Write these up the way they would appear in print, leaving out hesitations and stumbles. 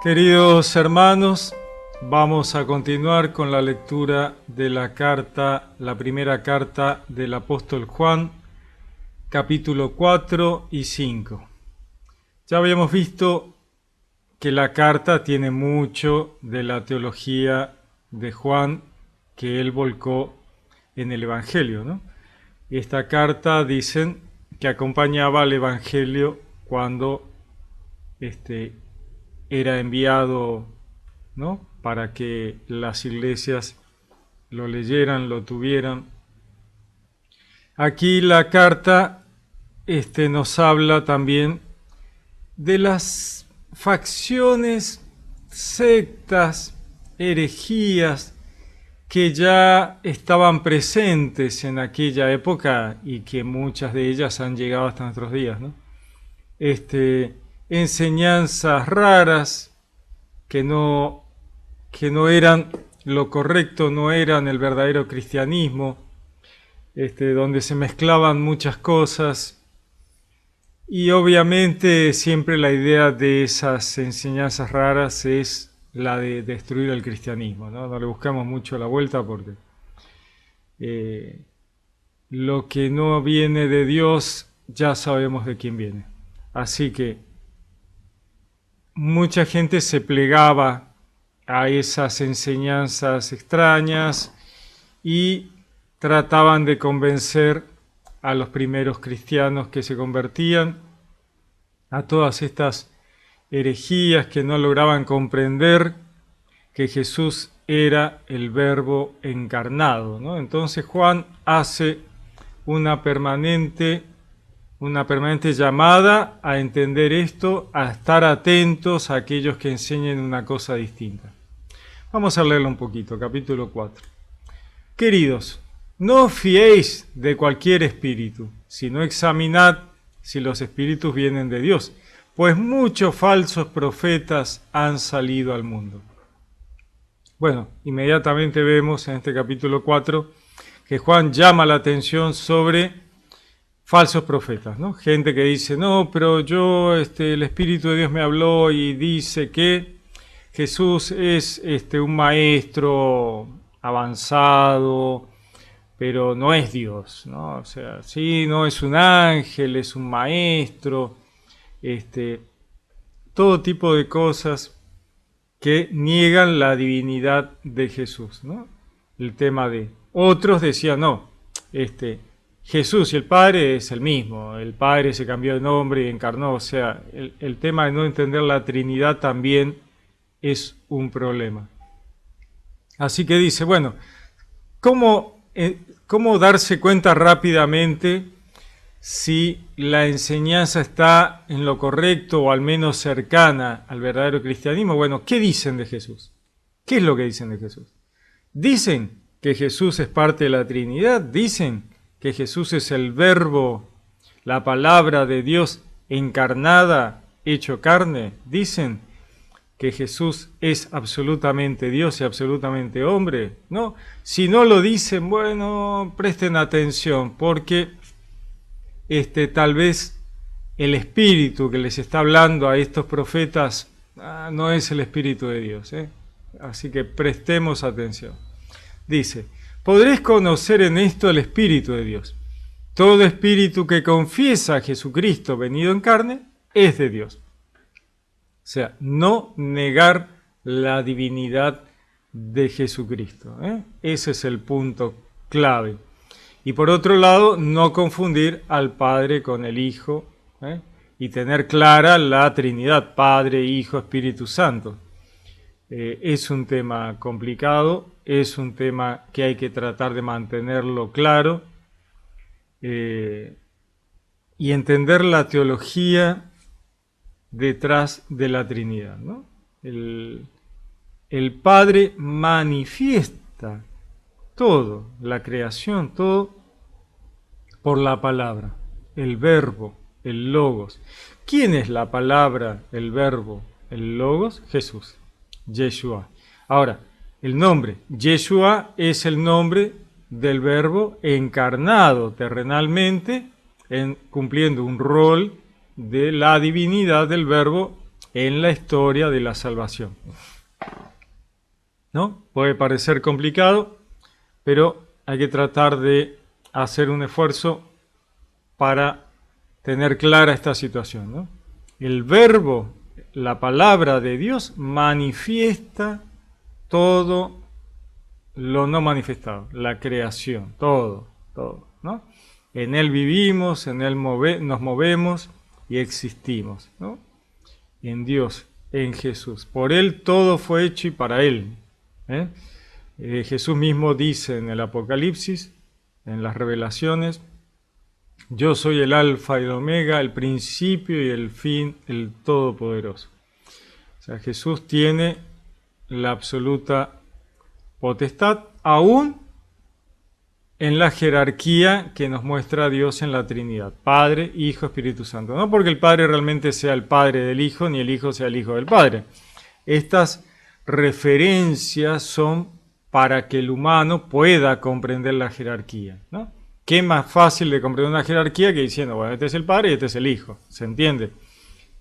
Queridos hermanos, vamos a continuar con la lectura de la primera carta del apóstol Juan, capítulo 4 y 5. Ya habíamos visto que la carta tiene mucho de la teología de Juan que él volcó en el Evangelio, ¿no? Esta carta dicen que acompañaba al Evangelio cuando era enviado, ¿no?, para que las iglesias lo leyeran, lo tuvieran. Aquí la carta nos habla también de las facciones, sectas, herejías que ya estaban presentes en aquella época y que muchas de ellas han llegado hasta nuestros días, ¿no? Enseñanzas raras que no eran lo correcto, no eran el verdadero cristianismo, donde se mezclaban muchas cosas. Y obviamente siempre la idea de esas enseñanzas raras es la de destruir el cristianismo, ¿no? No le buscamos mucho la vuelta porque lo que no viene de Dios ya sabemos de quién viene. Así que mucha gente se plegaba a esas enseñanzas extrañas y trataban de convencer a los primeros cristianos que se convertían a todas estas herejías que no lograban comprender que Jesús era el Verbo encarnado, ¿no? Entonces Juan hace una permanente llamada a entender esto, a estar atentos a aquellos que enseñen una cosa distinta. Vamos a leerlo un poquito, capítulo 4. Queridos, no os fiéis de cualquier espíritu, sino examinad si los espíritus vienen de Dios, pues muchos falsos profetas han salido al mundo. Bueno, inmediatamente vemos en este capítulo 4 que Juan llama la atención sobre falsos profetas, ¿no? Gente que dice, no, pero yo, el Espíritu de Dios me habló y dice que Jesús es un maestro avanzado, pero no es Dios, ¿no? O sea, sí, no es un ángel, es un maestro, todo tipo de cosas que niegan la divinidad de Jesús, ¿no? El tema de otros decían, no, Jesús y el Padre es el mismo, el Padre se cambió de nombre y encarnó, o sea, el tema de no entender la Trinidad también es un problema. Así que dice, bueno, ¿cómo darse cuenta rápidamente si la enseñanza está en lo correcto o al menos cercana al verdadero cristianismo? Bueno, ¿qué dicen de Jesús? ¿Qué es lo que dicen de Jesús? Dicen que Jesús es parte de la Trinidad, dicen que Jesús es el Verbo, la palabra de Dios encarnada, hecho carne, dicen que Jesús es absolutamente Dios y absolutamente hombre, ¿no? Si no lo dicen, bueno, presten atención, porque tal vez el espíritu que les está hablando a estos profetas no es el Espíritu de Dios, ¿eh? Así que prestemos atención. Dice, podréis conocer en esto el Espíritu de Dios. Todo espíritu que confiesa a Jesucristo venido en carne es de Dios. O sea, no negar la divinidad de Jesucristo, ¿eh? Ese es el punto clave. Y por otro lado, no confundir al Padre con el Hijo, ¿eh? Y tener clara la Trinidad, Padre, Hijo, Espíritu Santo. Es un tema complicado, es un tema que hay que tratar de mantenerlo claro y entender la teología detrás de la Trinidad, ¿no? El Padre manifiesta todo, la creación, todo por la palabra, el verbo, el logos. ¿Quién es la palabra, el verbo, el logos? Jesús, Yeshua. Ahora, el nombre Yeshua es el nombre del verbo encarnado terrenalmente, cumpliendo un rol de la divinidad del verbo en la historia de la salvación. ¿No? Puede parecer complicado, pero hay que tratar de hacer un esfuerzo para tener clara esta situación, ¿no? El verbo, la palabra de Dios, manifiesta todo lo no manifestado, la creación, todo, ¿no? En Él vivimos, en Él nos movemos y existimos, ¿no? En Dios, en Jesús. Por Él todo fue hecho y para Él. Jesús mismo dice en el Apocalipsis, en las revelaciones, yo soy el alfa y el omega, el principio y el fin, el todopoderoso. O sea, Jesús tiene la absoluta potestad, aún en la jerarquía que nos muestra Dios en la Trinidad, Padre, Hijo, Espíritu Santo. No porque el Padre realmente sea el Padre del Hijo, ni el Hijo sea el Hijo del Padre. Estas referencias son para que el humano pueda comprender la jerarquía, ¿no? Qué más fácil de comprender una jerarquía que diciendo, bueno, este es el Padre y este es el Hijo, ¿se entiende?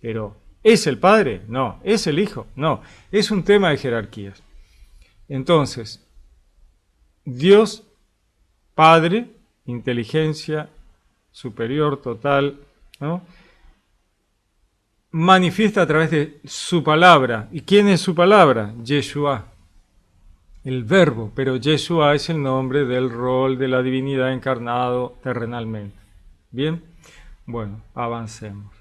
Pero, ¿es el Padre? No. ¿Es el Hijo? No. Es un tema de jerarquías. Entonces, Dios, Padre, inteligencia superior, total, ¿no? Manifiesta a través de su palabra. ¿Y quién es su palabra? Yeshua, el verbo, pero Yeshua es el nombre del rol de la divinidad encarnado terrenalmente. ¿Bien? Bueno, avancemos.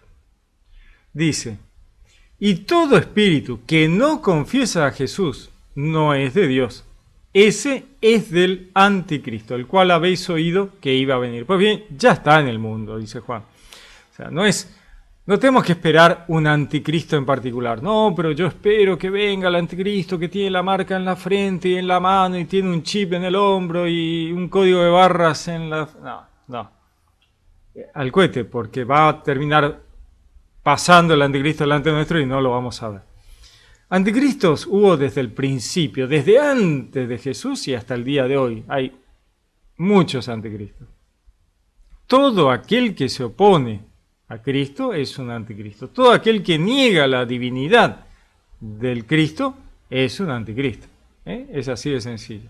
Dice, y todo espíritu que no confiesa a Jesús no es de Dios. Ese es del anticristo, el cual habéis oído que iba a venir. Pues bien, ya está en el mundo, dice Juan. O sea, no tenemos que esperar un anticristo en particular. No, pero yo espero que venga el anticristo que tiene la marca en la frente y en la mano y tiene un chip en el hombro y un código de barras en la... No. Al cohete, porque va a terminar pasando el anticristo delante nuestro y no lo vamos a ver. Anticristos hubo desde el principio, desde antes de Jesús y hasta el día de hoy. Hay muchos anticristos. Todo aquel que se opone a Cristo es un anticristo. Todo aquel que niega la divinidad del Cristo es un anticristo. Es así de sencillo.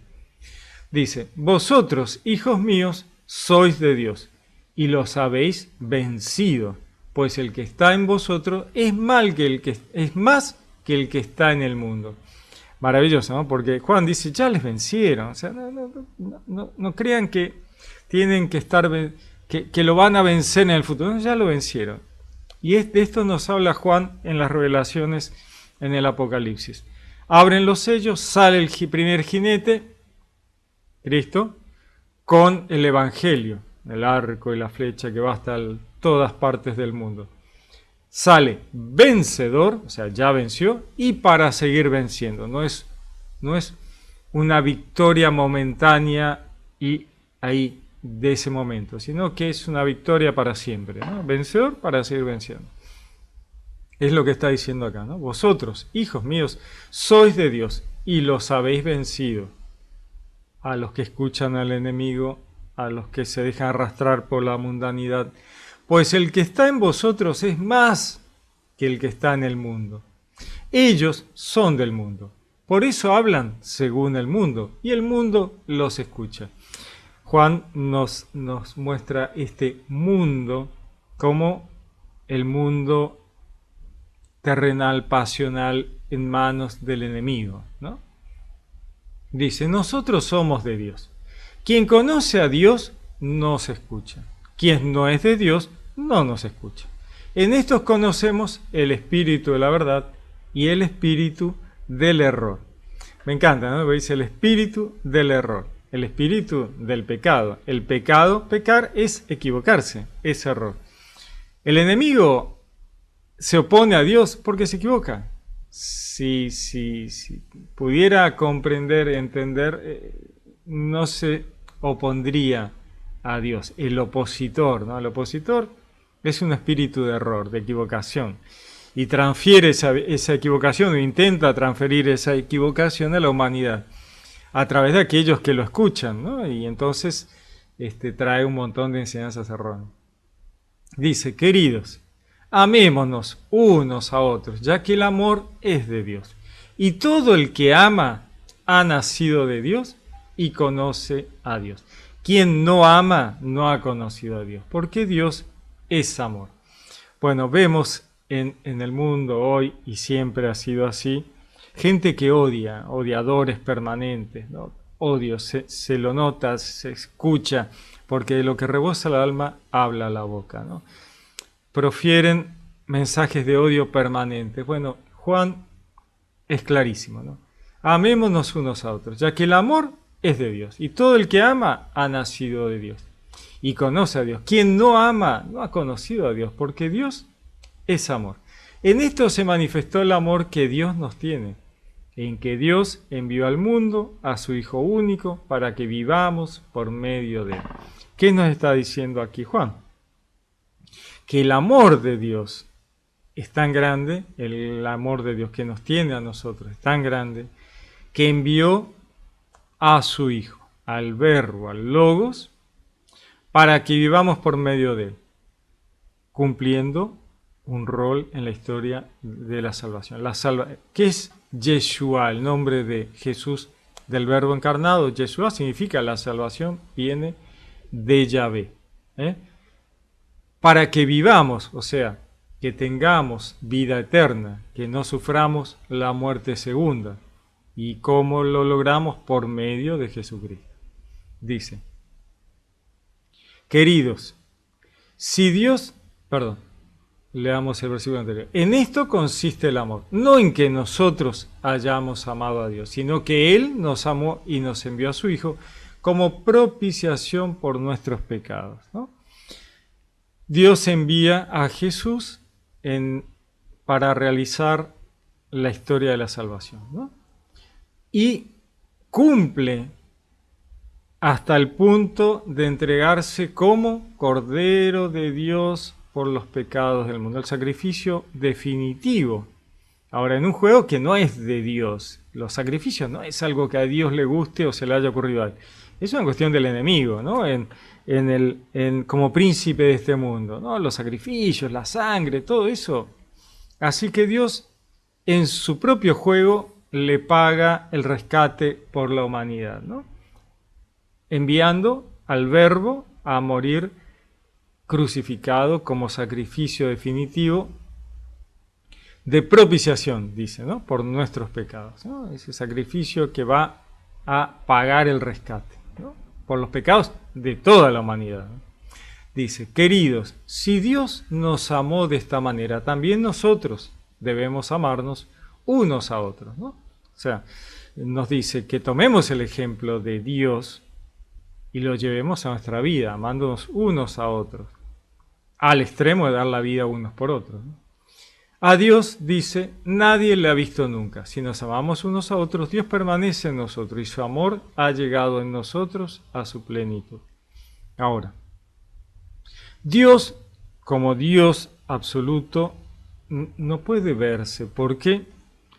Dice, vosotros, hijos míos, sois de Dios y los habéis vencido, pues el que está en vosotros es más que el que está en el mundo. Maravilloso, ¿no? Porque Juan dice, ya les vencieron. O sea, no crean que tienen que estar... Que lo van a vencer en el futuro. No, ya lo vencieron. Y de esto nos habla Juan en las revelaciones en el Apocalipsis. Abren los sellos, sale el primer jinete, Cristo, con el Evangelio, el arco y la flecha que va hasta todas partes del mundo. Sale vencedor, o sea, ya venció, y para seguir venciendo. No es una victoria momentánea y ahí de ese momento, sino que es una victoria para siempre, ¿no? Vencedor para seguir venciendo. Es lo que está diciendo acá, ¿no? Vosotros, hijos míos, sois de Dios y los habéis vencido. A los que escuchan al enemigo, a los que se dejan arrastrar por la mundanidad. Pues el que está en vosotros es más que el que está en el mundo. Ellos son del mundo. Por eso hablan según el mundo y el mundo los escucha. Juan nos muestra este mundo como el mundo terrenal, pasional, en manos del enemigo, ¿no? Dice, nosotros somos de Dios. Quien conoce a Dios nos escucha. Quien no es de Dios no nos escucha. En estos conocemos el espíritu de la verdad y el espíritu del error. Me encanta, ¿no? Dice el espíritu del error. El espíritu del pecado. El pecado, pecar, es equivocarse, es error. El enemigo se opone a Dios porque se equivoca. Si pudiera comprender, entender, no se opondría a Dios. El opositor, ¿no? El opositor es un espíritu de error, de equivocación. Y transfiere esa equivocación, o intenta transferir esa equivocación a la humanidad, a través de aquellos que lo escuchan, ¿no? Y entonces trae un montón de enseñanzas erróneas. Dice, queridos, Amémonos unos a otros, ya que el amor es de Dios. Y todo el que ama ha nacido de Dios y conoce a Dios. Quien no ama no ha conocido a Dios, porque Dios es amor. Bueno, vemos en el mundo hoy, y siempre ha sido así, gente que odia, odiadores permanentes, ¿no? Odio, se lo nota, se escucha, porque de lo que rebosa el alma habla la boca, ¿no? Profieren mensajes de odio permanentes. Bueno, Juan es clarísimo, ¿no? Amémonos unos a otros, ya que el amor es de Dios, y todo el que ama ha nacido de Dios y conoce a Dios. Quien no ama no ha conocido a Dios, porque Dios es amor. En esto se manifestó el amor que Dios nos tiene, en que Dios envió al mundo a su Hijo único para que vivamos por medio de él. ¿Qué nos está diciendo aquí Juan? Que el amor de Dios es tan grande, el amor de Dios que nos tiene a nosotros es tan grande, que envió a su Hijo, al Verbo, al Logos, para que vivamos por medio de él, cumpliendo un rol en la historia de la salvación. ¿Qué es Yeshua, el nombre de Jesús, del Verbo encarnado? Yeshua significa la salvación, viene de Yahvé. Para que vivamos, o sea, que tengamos vida eterna, que no suframos la muerte segunda. ¿Y cómo lo logramos? Por medio de Jesucristo. Dice, queridos, si Dios, leamos el versículo anterior. En esto consiste el amor, no en que nosotros hayamos amado a Dios, sino que Él nos amó y nos envió a su Hijo como propiciación por nuestros pecados, ¿no? Dios envía a Jesús para realizar la historia de la salvación, ¿no? Y cumple hasta el punto de entregarse como Cordero de Dios por los pecados del mundo, el sacrificio definitivo. Ahora, en un juego que no es de Dios, los sacrificios no es algo que a Dios le guste o se le haya ocurrido a él. Es una cuestión del enemigo, ¿no? Como príncipe de este mundo, ¿no? Los sacrificios, la sangre, todo eso. Así que Dios, en su propio juego, le paga el rescate por la humanidad, ¿no? Enviando al Verbo a morir crucificado como sacrificio definitivo de propiciación, dice, ¿no? Por nuestros pecados, ¿no? Ese sacrificio que va a pagar el rescate, ¿no? Por los pecados de toda la humanidad, ¿no? Dice, queridos, si Dios nos amó de esta manera, también nosotros debemos amarnos unos a otros, ¿no? O sea, nos dice que tomemos el ejemplo de Dios y lo llevemos a nuestra vida, amándonos unos a otros, al extremo de dar la vida unos por otros, ¿no? A Dios, dice, nadie le ha visto nunca. Si nos amamos unos a otros, Dios permanece en nosotros y su amor ha llegado en nosotros a su plenitud. Ahora, Dios, como Dios absoluto, no puede verse porque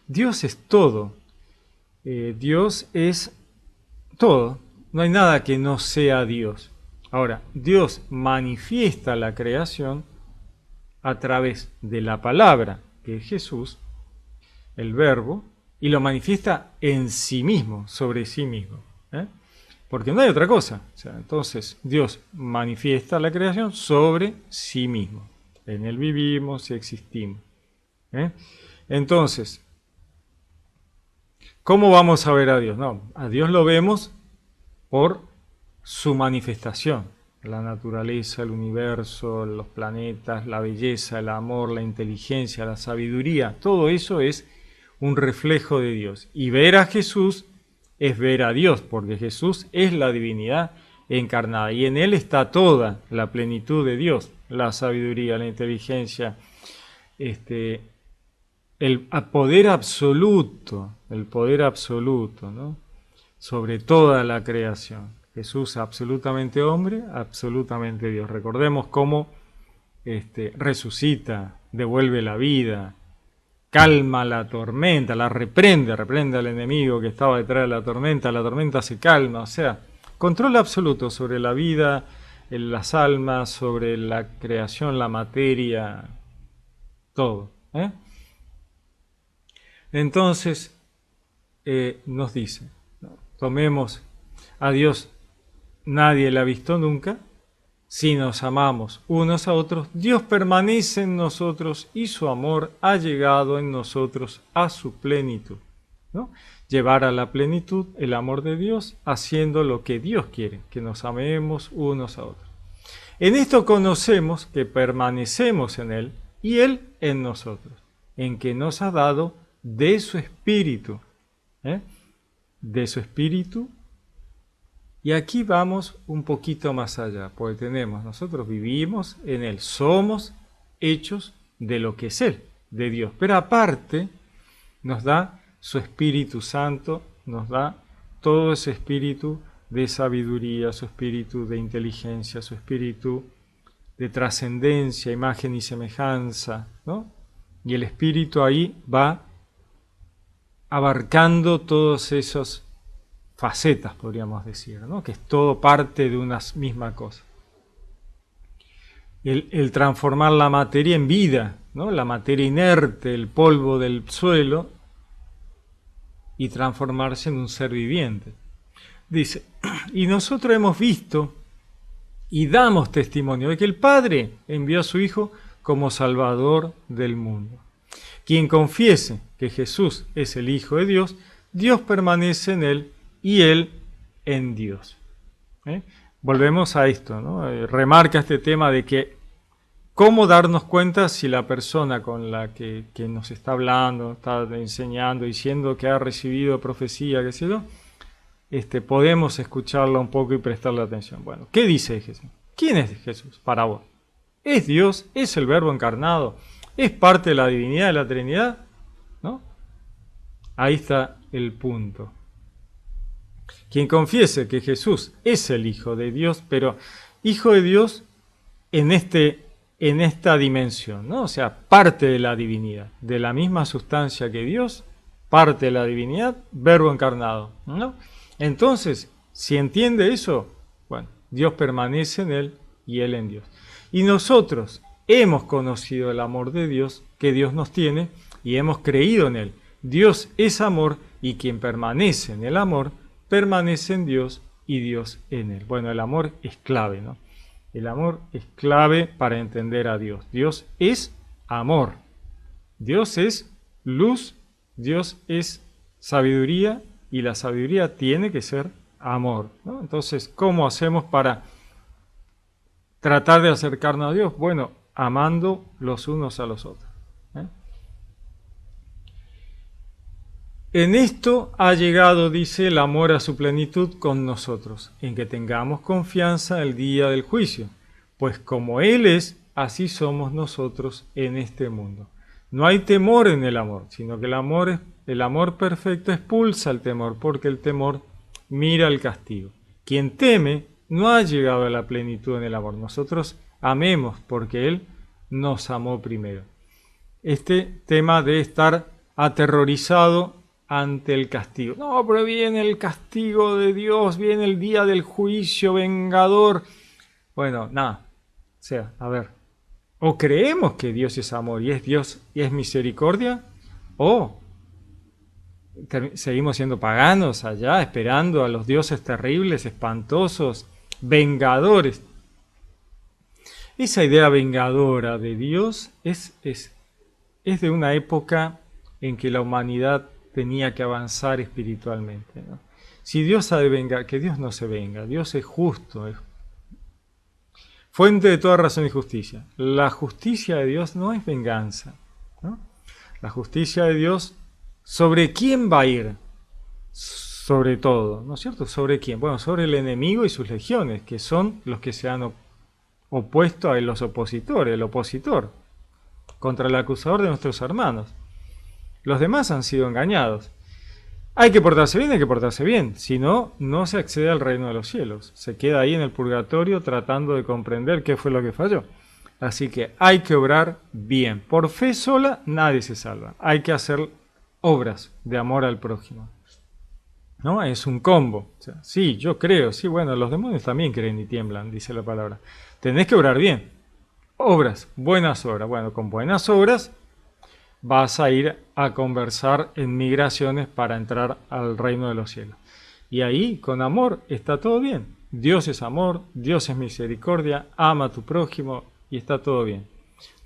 Dios es todo. Dios es todo. No hay nada que no sea Dios. Ahora, Dios manifiesta la creación a través de la palabra, que es Jesús, el Verbo, y lo manifiesta en sí mismo, sobre sí mismo. Porque no hay otra cosa. O sea, entonces, Dios manifiesta la creación sobre sí mismo. En Él vivimos y existimos. Entonces, ¿cómo vamos a ver a Dios? No, a Dios lo vemos por su manifestación. La naturaleza, el universo, los planetas, la belleza, el amor, la inteligencia, la sabiduría, todo eso es un reflejo de Dios. Y ver a Jesús es ver a Dios, porque Jesús es la divinidad encarnada y en Él está toda la plenitud de Dios, la sabiduría, la inteligencia, el poder absoluto, ¿no? Sobre toda la creación. Jesús absolutamente hombre, absolutamente Dios. Recordemos cómo resucita, devuelve la vida, calma la tormenta, la reprende al enemigo que estaba detrás de la tormenta se calma, o sea, control absoluto sobre la vida, las almas, sobre la creación, la materia, todo. Entonces, nos dice, ¿no? Tomemos a Dios, nadie la ha visto nunca. Si nos amamos unos a otros, Dios permanece en nosotros y su amor ha llegado en nosotros a su plenitud, ¿no? Llevar a la plenitud el amor de Dios haciendo lo que Dios quiere, que nos amemos unos a otros. En esto conocemos que permanecemos en Él y Él en nosotros, en que nos ha dado de su Espíritu, de su Espíritu. Y aquí vamos un poquito más allá, porque nosotros vivimos en Él, somos hechos de lo que es Él, de Dios. Pero aparte nos da su Espíritu Santo, nos da todo ese espíritu de sabiduría, su espíritu de inteligencia, su espíritu de trascendencia, imagen y semejanza, ¿no? Y el espíritu ahí va abarcando todos esos facetas, podríamos decir, ¿no? Que es todo parte de una misma cosa. El transformar la materia en vida, ¿no? La materia inerte, el polvo del suelo, y transformarse en un ser viviente. Dice, y nosotros hemos visto y damos testimonio de que el Padre envió a su Hijo como Salvador del mundo. Quien confiese que Jesús es el Hijo de Dios, Dios permanece en Él y Él en Dios. Volvemos a esto, ¿no? Remarca este tema de que cómo darnos cuenta si la persona con la que nos está hablando, está enseñando, diciendo que ha recibido profecía, qué sé yo, podemos escucharla un poco y prestarle atención. Bueno, ¿qué dice Jesús? ¿Quién es Jesús para vos? ¿Es Dios? ¿Es el Verbo encarnado? ¿Es parte de la divinidad de la Trinidad? ¿No? Ahí está el punto. Quien confiese que Jesús es el Hijo de Dios, pero Hijo de Dios en esta dimensión, ¿no? O sea, parte de la divinidad, de la misma sustancia que Dios, parte de la divinidad, Verbo encarnado, ¿no? Entonces, si entiende eso, bueno, Dios permanece en Él y Él en Dios. Y nosotros hemos conocido el amor de Dios que Dios nos tiene y hemos creído en Él. Dios es amor y quien permanece en el amor, permanece en Dios y Dios en Él. Bueno, el amor es clave, ¿no? El amor es clave para entender a Dios. Dios es amor. Dios es luz. Dios es sabiduría. Y la sabiduría tiene que ser amor, ¿no? Entonces, ¿cómo hacemos para tratar de acercarnos a Dios? Bueno, amando los unos a los otros. En esto ha llegado, dice, el amor a su plenitud con nosotros, en que tengamos confianza el día del juicio, pues como Él es, así somos nosotros en este mundo. No hay temor en el amor, sino que el amor perfecto expulsa el temor, porque el temor mira el castigo. Quien teme no ha llegado a la plenitud en el amor. Nosotros amemos porque Él nos amó primero. Este tema de estar aterrorizado ante el castigo. No, pero viene el castigo de Dios, viene el día del juicio vengador. Bueno, nada. O sea, a ver, o creemos que Dios es amor y es Dios y es misericordia, o seguimos siendo paganos allá, esperando a los dioses terribles, espantosos, vengadores. Esa idea vengadora de Dios es de una época en que la humanidad tenía que avanzar espiritualmente, ¿no? Si Dios ha de vengar, que Dios no se venga, Dios es justo, es fuente de toda razón y justicia. La justicia de Dios no es venganza, ¿no? La justicia de Dios, ¿sobre quién va a ir? Sobre todo, ¿no es cierto? ¿Sobre quién? Bueno, sobre el enemigo y sus legiones, que son los que se han opuesto a los opositores, el opositor, contra el acusador de nuestros hermanos. Los demás han sido engañados. Hay que portarse bien, si no, no se accede al reino de los cielos. Se queda ahí en el purgatorio tratando de comprender qué fue lo que falló. Así que hay que obrar bien. Por fe sola nadie se salva. Hay que hacer obras de amor al prójimo, ¿no? Es un combo. O sea, sí, yo creo, sí, bueno, los demonios también creen y tiemblan, dice la palabra. Tenés que obrar bien. Obras, buenas obras. Bueno, con buenas obras vas a ir a conversar en migraciones para entrar al reino de los cielos. Y ahí, con amor, está todo bien. Dios es amor, Dios es misericordia, ama a tu prójimo y está todo bien.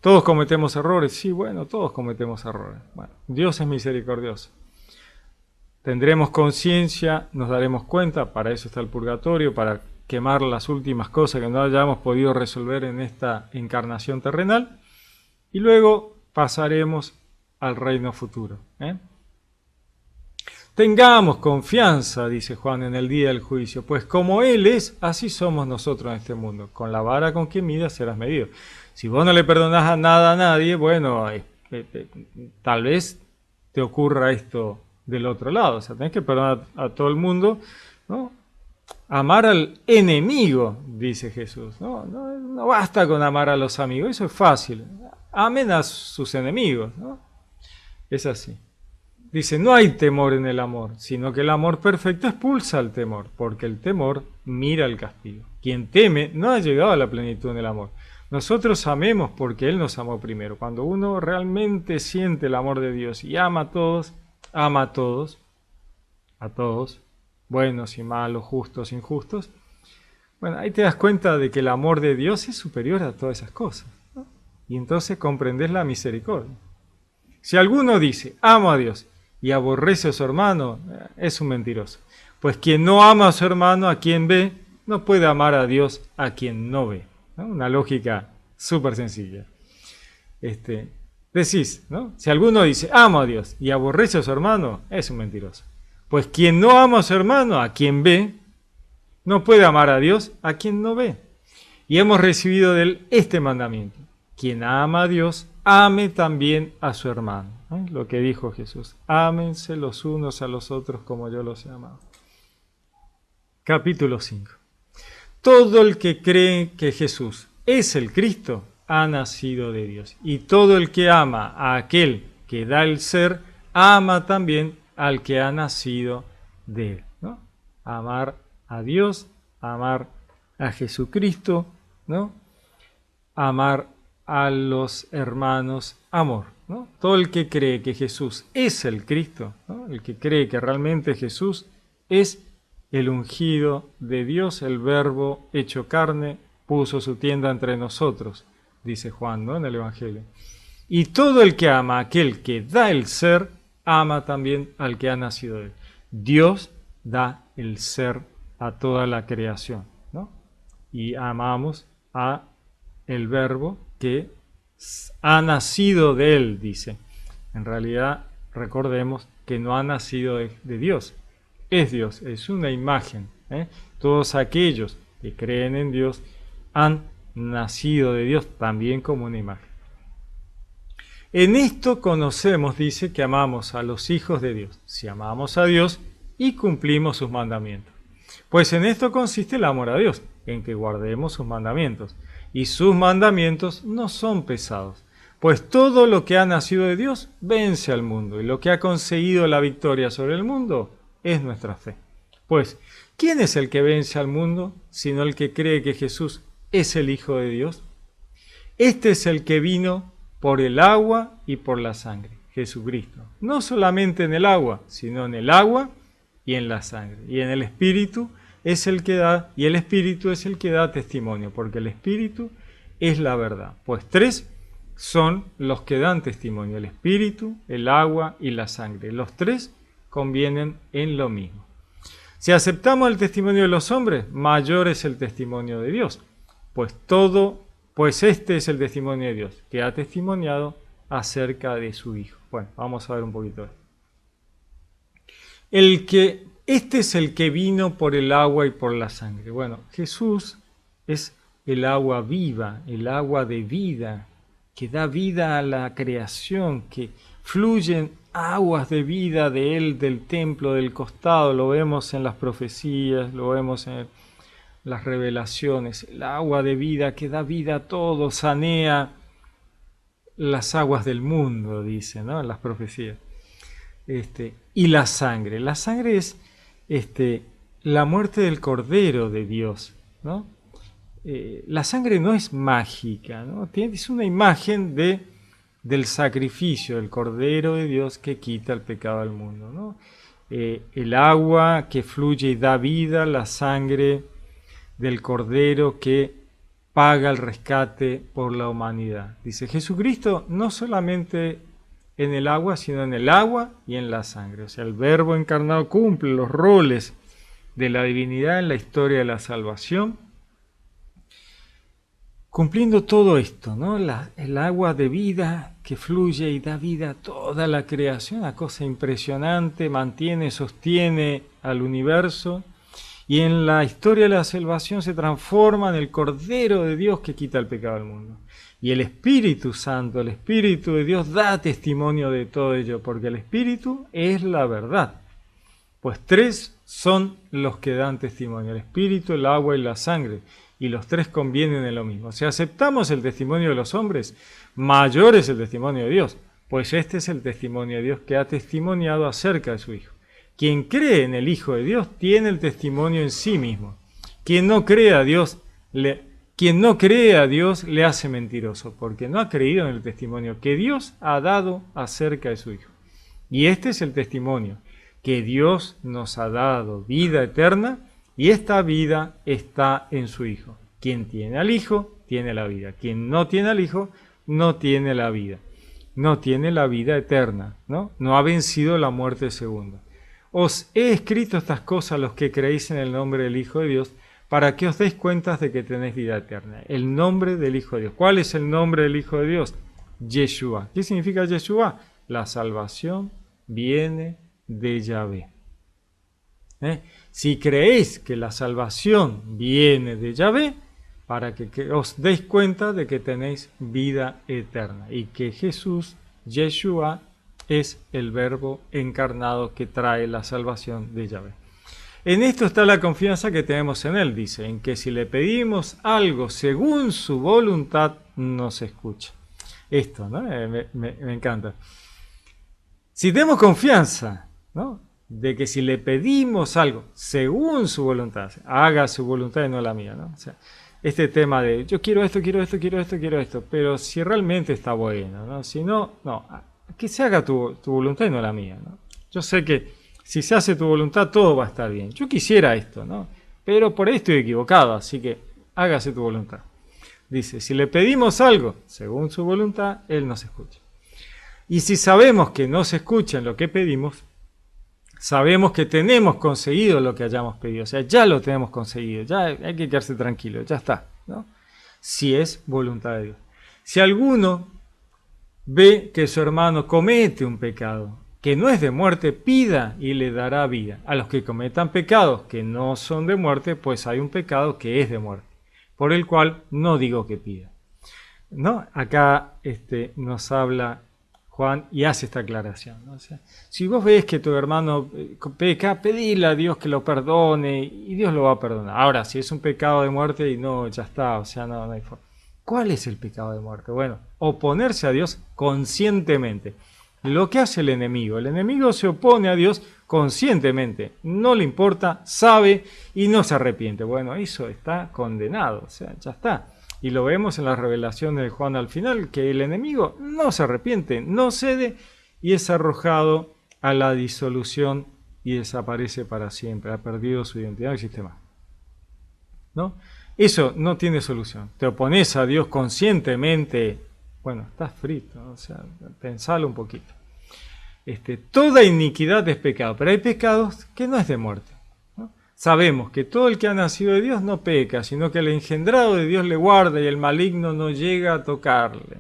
Todos cometemos errores, sí, bueno, todos cometemos errores. Bueno, Dios es misericordioso. Tendremos conciencia, nos daremos cuenta, para eso está el purgatorio, para quemar las últimas cosas que no hayamos podido resolver en esta encarnación terrenal, y luego pasaremos al reino futuro. Tengamos confianza, dice Juan, en el día del juicio, pues como Él es, así somos nosotros en este mundo. Con la vara con que midas serás medido. Si vos no le perdonás a nada a nadie, bueno, tal vez te ocurra esto del otro lado. O sea, tenés que perdonar a todo el mundo, ¿no? Amar al enemigo, dice Jesús. No basta con amar a los amigos, eso es fácil. Amen a sus enemigos, ¿no? Es así. Dice, no hay temor en el amor, sino que el amor perfecto expulsa el temor, porque el temor mira el castigo. Quien teme no ha llegado a la plenitud en el amor. Nosotros amemos porque Él nos amó primero. Cuando uno realmente siente el amor de Dios y ama a todos, buenos y malos, justos, injustos, bueno, ahí te das cuenta de que el amor de Dios es superior a todas esas cosas, ¿no? Y entonces comprendes la misericordia. Si alguno dice, amo a Dios, y aborrece a su hermano, es un mentiroso. Pues quien no ama a su hermano, a quien ve, no puede amar a Dios a quien no ve, ¿no? Una lógica súper sencilla. Decís, ¿no? Si alguno dice, amo a Dios, y aborrece a su hermano, es un mentiroso. Pues quien no ama a su hermano, a quien ve, no puede amar a Dios a quien no ve. Y hemos recibido de Él este mandamiento. Quien ama a Dios, ame también a su hermano. Lo que dijo Jesús. Ámense los unos a los otros como yo los he amado. Capítulo 5. Todo el que cree que Jesús es el Cristo ha nacido de Dios. Y todo el que ama a aquel que da el ser, ama también al que ha nacido de Él, ¿no? Amar a Dios, amar a Jesucristo, ¿no? Amar a los hermanos, amor, ¿no? Todo el que cree que Jesús es el Cristo, ¿no? El que cree que realmente Jesús es el ungido de Dios, el Verbo hecho carne, puso su tienda entre nosotros, dice Juan, ¿no? En el Evangelio. Y todo el que ama a aquel que da el ser, ama también al que ha nacido de él. Dios da el ser a toda la creación, ¿no? Y amamos a el Verbo que ha nacido de él, dice. En realidad, recordemos que no ha nacido de Dios. Es Dios, es una imagen. Todos aquellos que creen en Dios han nacido de Dios también como una imagen. En esto conocemos, dice, que amamos a los hijos de Dios, si amamos a Dios y cumplimos sus mandamientos. Pues en esto consiste el amor a Dios, en que guardemos sus mandamientos. Y sus mandamientos no son pesados, pues todo lo que ha nacido de Dios vence al mundo, y lo que ha conseguido la victoria sobre el mundo es nuestra fe. Pues, ¿quién es el que vence al mundo, sino el que cree que Jesús es el Hijo de Dios? Este es el que vino por el agua y por la sangre, Jesucristo. No solamente en el agua, sino en el agua y en la sangre. Y en el Espíritu es el que da, y el Espíritu es el que da testimonio, porque el Espíritu es la verdad. Pues tres son los que dan testimonio, el Espíritu, el agua y la sangre. Los tres convienen en lo mismo. Si aceptamos el testimonio de los hombres, mayor es el testimonio de Dios. Pues este es el testimonio de Dios, que ha testimoniado acerca de su Hijo. Bueno, vamos a ver un poquito esto. Este es el que vino por el agua y por la sangre. Bueno, Jesús es el agua viva, el agua de vida, que da vida a la creación, que fluyen aguas de vida de Él, del templo, del costado. Lo vemos en las profecías, lo vemos en las revelaciones. El agua de vida que da vida a todo, sanea las aguas del mundo, dice, ¿no? En las profecías. Y la sangre. La sangre es la muerte del Cordero de Dios, ¿no? La sangre no es mágica, ¿no? Es una imagen de del sacrificio del Cordero de Dios que quita el pecado del mundo, ¿no? El agua que fluye y da vida, la sangre del Cordero que paga el rescate por la humanidad. Dice Jesucristo no solamente en el agua, sino en el agua y en la sangre. O sea, el Verbo encarnado cumple los roles de la divinidad en la historia de la salvación, cumpliendo todo esto, ¿no? El agua de vida que fluye y da vida a toda la creación, una cosa impresionante, mantiene, sostiene al universo, y en la historia de la salvación se transforma en el Cordero de Dios que quita el pecado del mundo. Y el Espíritu Santo, el Espíritu de Dios da testimonio de todo ello, porque el Espíritu es la verdad. Pues tres son los que dan testimonio, el Espíritu, el agua y la sangre, y los tres convienen en lo mismo. Si aceptamos el testimonio de los hombres, mayor es el testimonio de Dios, pues este es el testimonio de Dios que ha testimoniado acerca de su Hijo. Quien cree en el Hijo de Dios tiene el testimonio en sí mismo. Quien no cree a Dios le hace mentiroso, porque no ha creído en el testimonio que Dios ha dado acerca de su Hijo. Y este es el testimonio, que Dios nos ha dado vida eterna, y esta vida está en su Hijo. Quien tiene al Hijo, tiene la vida. Quien no tiene al Hijo, no tiene la vida. No tiene la vida eterna, ¿no? No ha vencido la muerte segunda. Os he escrito estas cosas a los que creéis en el nombre del Hijo de Dios, para que os deis cuenta de que tenéis vida eterna. El nombre del Hijo de Dios. ¿Cuál es el nombre del Hijo de Dios? Yeshua. ¿Qué significa Yeshua? La salvación viene de Yahvé. Si creéis que la salvación viene de Yahvé, para que os deis cuenta de que tenéis vida eterna y que Jesús, Yeshua, es el Verbo encarnado que trae la salvación de Yahvé. En esto está la confianza que tenemos en Él, dice, en que si le pedimos algo según su voluntad, nos escucha. Esto, ¿no? Me encanta. Si tenemos confianza, ¿no?, de que si le pedimos algo según su voluntad, haga su voluntad y no la mía, ¿no? O sea, este tema de yo quiero esto, pero si realmente está bueno, ¿no? Si no, no, que se haga tu voluntad y no la mía, ¿no? Yo sé que si se hace tu voluntad todo va a estar bien. Yo quisiera esto, ¿no? Pero por ahí estoy equivocado, así que hágase tu voluntad. Dice, si le pedimos algo según su voluntad, Él nos escucha. Y si sabemos que no se escucha en lo que pedimos, sabemos que tenemos conseguido lo que hayamos pedido. O sea, ya lo tenemos conseguido. Ya hay que quedarse tranquilo. Ya está, ¿no? Si es voluntad de Dios. Si alguno ve que su hermano comete un pecado que no es de muerte, pida y le dará vida. A los que cometan pecados que no son de muerte, pues hay un pecado que es de muerte, por el cual no digo que pida. ¿No? Acá nos habla Juan y hace esta aclaración, ¿no? O sea, si vos ves que tu hermano peca, pedile a Dios que lo perdone y Dios lo va a perdonar. Ahora, si es un pecado de muerte y no, ya está, o sea, no hay forma. ¿Cuál es el pecado de muerte? Bueno, oponerse a Dios conscientemente. Lo que hace el enemigo se opone a Dios conscientemente, no le importa, sabe y no se arrepiente. Bueno, eso está condenado, o sea, ya está. Y lo vemos en las revelaciones de Juan al final, que el enemigo no se arrepiente, no cede y es arrojado a la disolución y desaparece para siempre. Ha perdido su identidad, no existe más, ¿no? Eso no tiene solución. Te opones a Dios conscientemente, bueno, estás frito, o sea, pensalo un poquito. Toda iniquidad es pecado, pero hay pecados que no es de muerte. Sabemos que todo el que ha nacido de Dios no peca, sino que el engendrado de Dios le guarda y el maligno no llega a tocarle.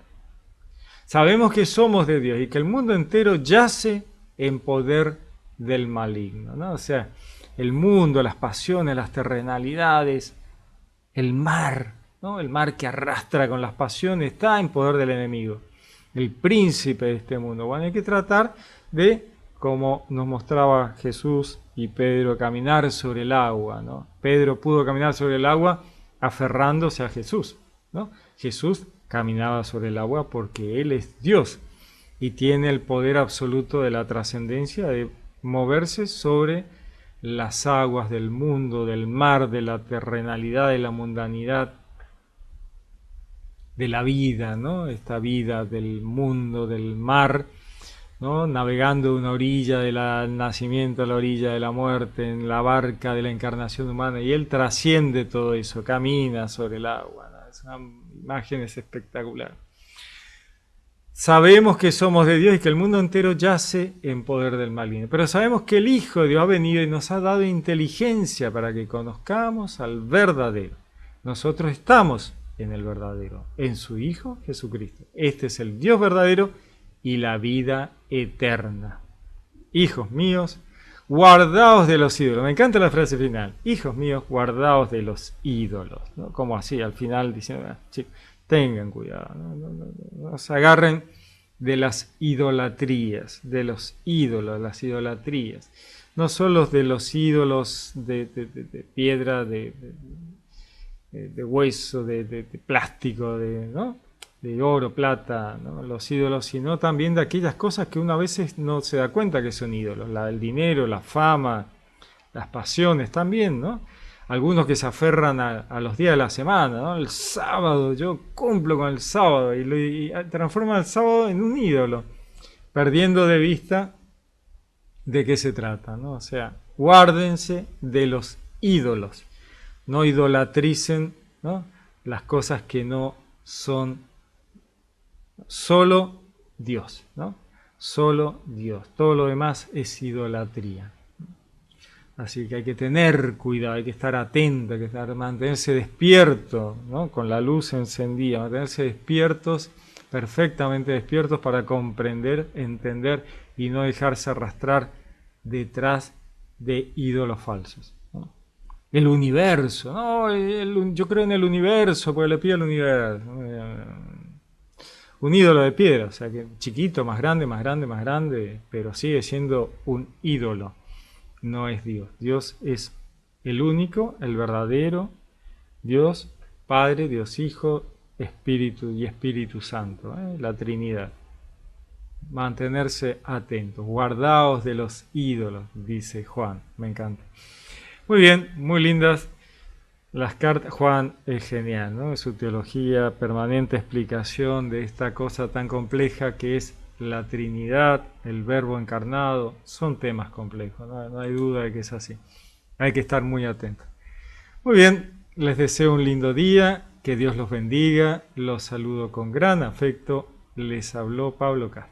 Sabemos que somos de Dios y que el mundo entero yace en poder del maligno, ¿no? O sea, el mundo, las pasiones, las terrenalidades, el mar, ¿no? El mar que arrastra con las pasiones está en poder del enemigo, el príncipe de este mundo. Bueno, hay que tratar de, como nos mostraba Jesús y Pedro, caminar sobre el agua, ¿no? Pedro pudo caminar sobre el agua aferrándose a Jesús, ¿no? Jesús caminaba sobre el agua porque Él es Dios y tiene el poder absoluto de la trascendencia de moverse sobre las aguas del mundo, del mar, de la terrenalidad, de la mundanidad. de la vida, ¿no? Esta vida del mundo, del mar, ¿no? Navegando de una orilla del nacimiento a la orilla de la muerte, en la barca de la encarnación humana, y él trasciende todo eso, camina sobre el agua, ¿no? Es una imagen espectacular. Sabemos que somos de Dios y que el mundo entero yace en poder del maligno, pero sabemos que el Hijo de Dios ha venido y nos ha dado inteligencia para que conozcamos al verdadero. Nosotros estamos en el verdadero, en su Hijo Jesucristo. Este es el Dios verdadero y la vida eterna. Hijos míos, guardaos de los ídolos. Me encanta la frase final. Hijos míos, guardaos de los ídolos, ¿no? Como así, al final diciendo, chicos, tengan cuidado, no se agarren de las idolatrías, de los ídolos, las idolatrías. No solo de los ídolos de piedra, de hueso, de plástico, ¿no? De oro, plata, ¿no? Los ídolos, sino también de aquellas cosas que uno a veces no se da cuenta que son ídolos. El dinero, la fama, las pasiones también, ¿no? Algunos que se aferran a los días de la semana, ¿no? El sábado, yo cumplo con el sábado y transforman el sábado en un ídolo, perdiendo de vista de qué se trata, ¿no? O sea, guárdense de los ídolos, no idolatricen, ¿no? Las cosas que no son solo Dios, ¿no? Solo Dios, todo lo demás es idolatría. Así que hay que tener cuidado, hay que estar atento, hay que mantenerse despierto, ¿no? Con la luz encendida, mantenerse despiertos, perfectamente despiertos para comprender, entender y no dejarse arrastrar detrás de ídolos falsos, ¿no? El universo, ¿no? Yo creo en el universo, porque le pido al universo. Un ídolo de piedra, o sea que chiquito, más grande, más grande, más grande, pero sigue siendo un ídolo. No es Dios. Dios es el único, el verdadero Dios, Padre, Dios Hijo, Espíritu y Espíritu Santo, la Trinidad. Mantenerse atentos, guardaos de los ídolos, dice Juan. Me encanta. Muy bien, muy lindas las cartas. Juan es genial, ¿no? Su teología, permanente explicación de esta cosa tan compleja que es la Trinidad, el Verbo encarnado, son temas complejos, no hay duda de que es así. Hay que estar muy atentos. Muy bien, les deseo un lindo día, que Dios los bendiga, los saludo con gran afecto, les habló Pablo Castro.